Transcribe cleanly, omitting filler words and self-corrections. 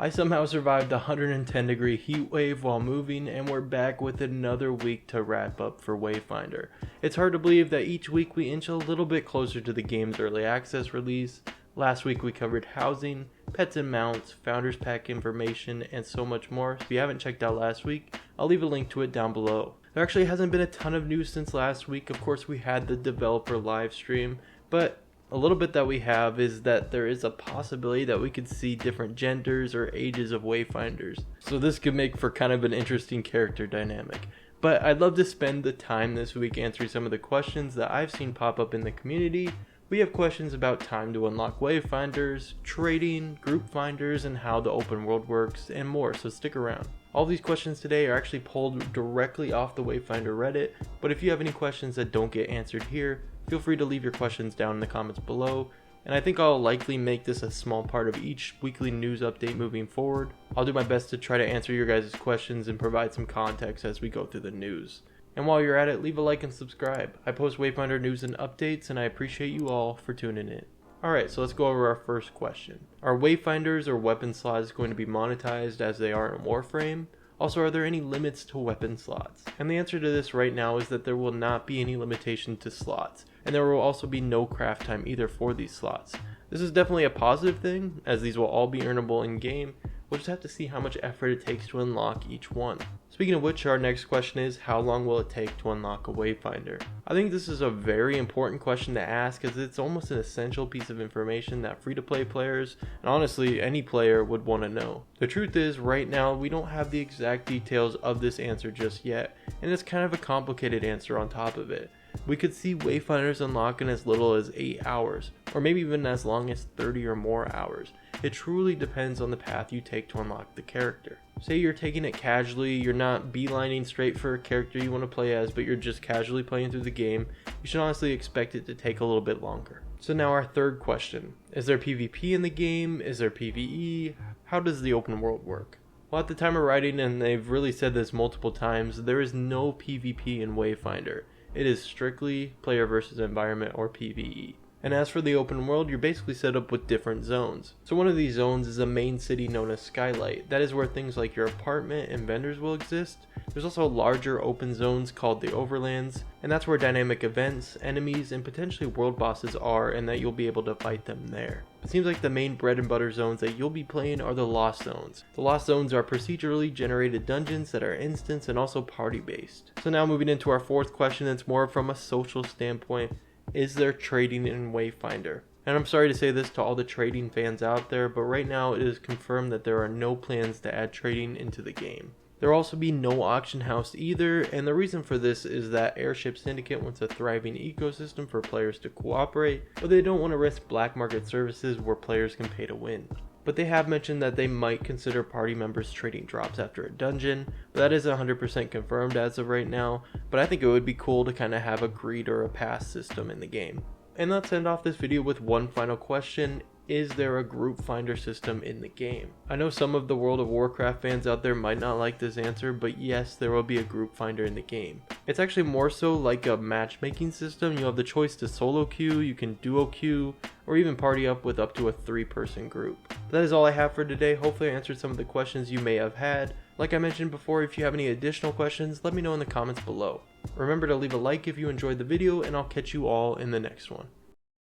I somehow survived a 110-degree heat wave while moving, and we're back with another week to wrap up for Wayfinder. It's hard to believe that each week we inch a little bit closer to the game's early access release. Last week we covered housing, pets and mounts, founders pack information, and so much more. If you haven't checked out last week, I'll leave a link to it down below. There actually hasn't been a ton of news since last week. Of course, we had the developer live stream, but a little bit that we have is that there is a possibility that we could see different genders or ages of Wayfinders. So this could make for kind of an interesting character dynamic. But I'd love to spend the time this week answering some of the questions that I've seen pop up in the community. We have questions about time to unlock Wayfinders, trading, group finders, and how the open world works, and more, so stick around. All these questions today are actually pulled directly off the Wayfinder Reddit, but if you have any questions that don't get answered here, feel free to leave your questions down in the comments below, and I think I'll likely make this a small part of each weekly news update moving forward. I'll do my best to try to answer your guys' questions and provide some context as we go through the news. And while you're at it, leave a like and subscribe. I post Wayfinder news and updates, and I appreciate you all for tuning in. Alright, so let's go over our first question. Are Wayfinders or weapon slots going to be monetized as they are in Warframe? Also, are there any limits to weapon slots? And the answer to this right now is that there will not be any limitation to slots, and there will also be no craft time either for these slots. This is definitely a positive thing, as these will all be earnable in game. We'll just have to see how much effort it takes to unlock each one. Speaking of which, our next question is, how long will it take to unlock a Wayfinder? I think this is a very important question to ask, as it's almost an essential piece of information that free-to-play players, and honestly any player, would want to know. The truth is, right now we don't have the exact details of this answer just yet, and it's kind of a complicated answer on top of it. We could see Wayfinders unlock in as little as 8 hours, or maybe even as long as 30 or more hours. It truly depends on the path you take to unlock the character. Say you're taking it casually, you're not beelining straight for a character you want to play as, but you're just casually playing through the game, you should honestly expect it to take a little bit longer. So now our third question. Is there PvP in the game? Is there PvE? How does the open world work? Well, at the time of writing, and they've really said this multiple times, there is no PvP in Wayfinder. It is strictly player versus environment, or PvE. And as for the open world, you're basically set up with different zones. So one of these zones is a main city known as Skylight. That is where things like your apartment and vendors will exist. There's also larger open zones called the Overlands, and that's where dynamic events, enemies, and potentially world bosses are, and that you'll be able to fight them there. It seems like the main bread and butter zones that you'll be playing are the Lost Zones. The Lost Zones are procedurally generated dungeons that are instance and also party based. So now moving into our fourth question, it's more from a social standpoint. Is there trading in Wayfinder? And I'm sorry to say this to all the trading fans out there, but right now it is confirmed that there are no plans to add trading into the game. There will also be no auction house either, and the reason for this is that Airship Syndicate wants a thriving ecosystem for players to cooperate, but they don't want to risk black market services where players can pay to win. But they have mentioned that they might consider party members trading drops after a dungeon, but that isn't 100% confirmed as of right now, but I think it would be cool to kind of have a greed or a pass system in the game. And let's end off this video with one final question. Is there a group finder system in the game? I know some of the World of Warcraft fans out there might not like this answer, but yes, there will be a group finder in the game. It's actually more so like a matchmaking system. You have the choice to solo queue, you can duo queue, or even party up with up to a 3-person group. But that is all I have for today. Hopefully I answered some of the questions you may have had. Like I mentioned before, if you have any additional questions, let me know in the comments below. Remember to leave a like if you enjoyed the video, and I'll catch you all in the next one.